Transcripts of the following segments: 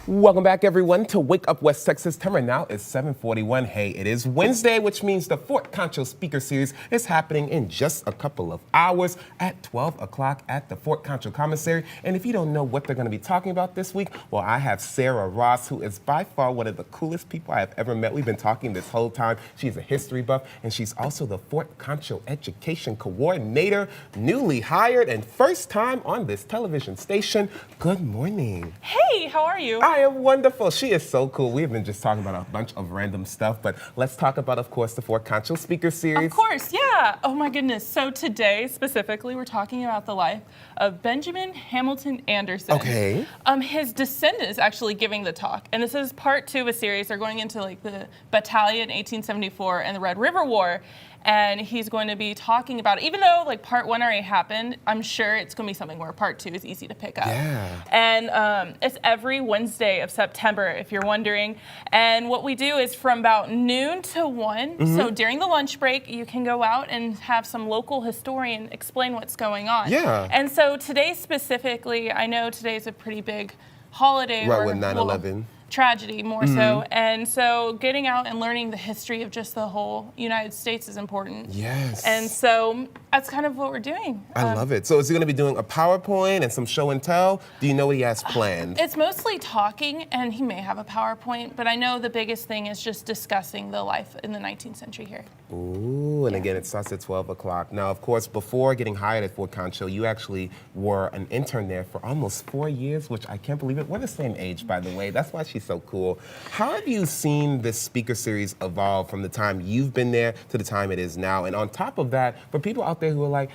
Welcome back, everyone, to Wake Up West Texas. Time right now is 7:41. Hey, it is Wednesday, which means the Fort Concho Speaker Series is happening in just a couple of hours at 12 o'clock at the Fort Concho Commissary. And if you don't know what they're going to be talking about this week, well, I have Sarah Ross, who is by far one of the coolest people I have ever met. We've been talking this whole time. She's a history buff, and she's also the Fort Concho Education Coordinator, newly hired and first time on this television station. Good morning. Hey, how are you? I am wonderful. She is so cool. We've been just talking about a bunch of random stuff, but let's talk about, of course, the Fort Concho Speaker Series. Of course, yeah. Oh my goodness. So today, specifically, we're talking about the life of Benjamin Hamilton Anderson. Okay. His descendant is actually giving the talk, and this is part 2 of a series. They're going into like the battalion 1874 and the Red River War. And he's going to be talking about it. Even though like part 1 already happened, I'm sure it's going to be something where part 2 is easy to pick up. Yeah. And it's every Wednesday of September, if you're wondering. And what we do is from about noon to 1. So during the lunch break, you can go out and have some local historian explain what's going on. Yeah. And so today specifically, I know today's a pretty big holiday. Right, with 9/11. Tragedy more so, and so getting out and learning the history of just the whole United States is important. Yes. And so that's kind of what we're doing. I love it. So is he going to be doing a PowerPoint and some show and tell? Do you know what he has planned? It's mostly talking, and he may have a PowerPoint, but I know the biggest thing is just discussing the life in the 19th century here. Ooh, and again, it starts at 12 o'clock. Now, of course, before getting hired at Fort Concho, you actually were an intern there for almost 4 years, which I can't believe it. We're the same age, by the way. That's why she's so cool. How have you seen this speaker series evolve from the time you've been there to the time it is now? And on top of that, for people out there who are like,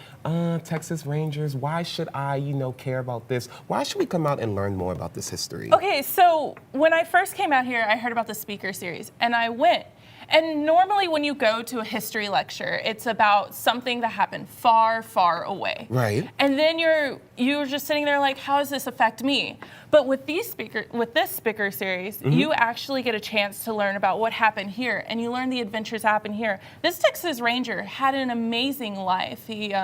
Texas Rangers, why should I, care about this? Why should we come out and learn more about this history? Okay, so when I first came out here, I heard about the speaker series, and I went. And normally when you go to a history lecture, it's about something that happened far, far away. Right. And then you're just sitting there like, how does this affect me? But with this speaker series, you actually get a chance to learn about what happened here, and you learn the adventures that happened here. This Texas Ranger had an amazing life. He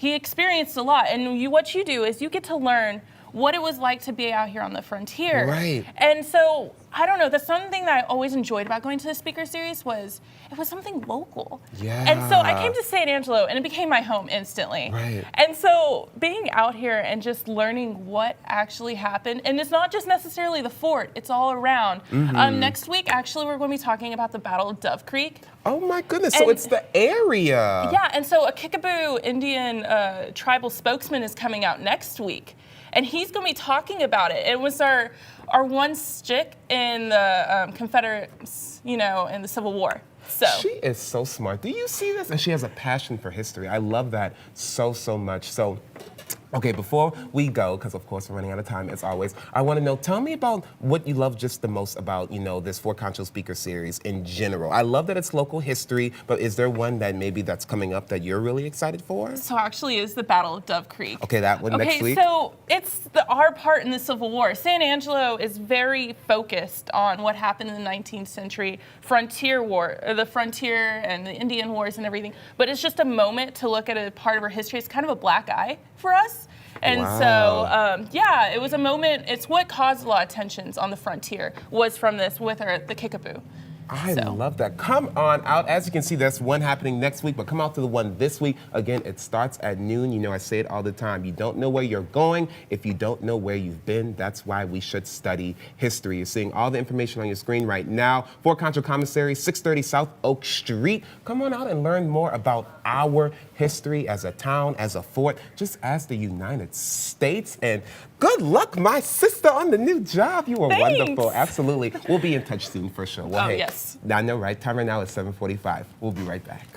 experienced a lot, and what you do is you get to learn what it was like to be out here on the frontier. Right. And so, I don't know, that's something that I always enjoyed about going to the speaker series was it was something local. Yeah. And so I came to San Angelo, and it became my home instantly. Right. And so being out here and just learning what actually happened, and it's not just necessarily the fort, it's all around. Next week, actually, we're going to be talking about the Battle of Dove Creek. Oh my goodness, so it's the area. Yeah, and so a Kickapoo Indian tribal spokesman is coming out next week. And he's going to be talking about it. It was our one stick in the Confederates, in the Civil War. So she is so smart. Do you see this? And she has a passion for history. I love that so, so much. So, okay, before we go, because of course we're running out of time as always, I want to know, tell me about what you love just the most about, this Fort Concho Speaker Series in general. I love that it's local history, but is there one that maybe that's coming up that you're really excited for? So actually is the Battle of Dove Creek. Okay, that one next week. Okay, so it's our part in the Civil War. San Angelo is very focused on what happened in the 19th century frontier war, the frontier and the Indian Wars and everything. But it's just a moment to look at a part of our history. It's kind of a black eye for us. And so, it was a moment. It's what caused a lot of tensions on the frontier was from this with the Kickapoo. I love that. Come on out. As you can see, there's one happening next week, but come out to the one this week. Again, it starts at noon. I say it all the time. You don't know where you're going if you don't know where you've been. That's why we should study history. You're seeing all the information on your screen right now. Fort Concho Commissary, 630 South Oak Street. Come on out and learn more about our history as a town, as a fort, just as the United States. And good luck, my sister, on the new job. You were wonderful. Absolutely. We'll be in touch soon for sure. Well, hey, yes. I know, right? Time right now is 7:45. We'll be right back.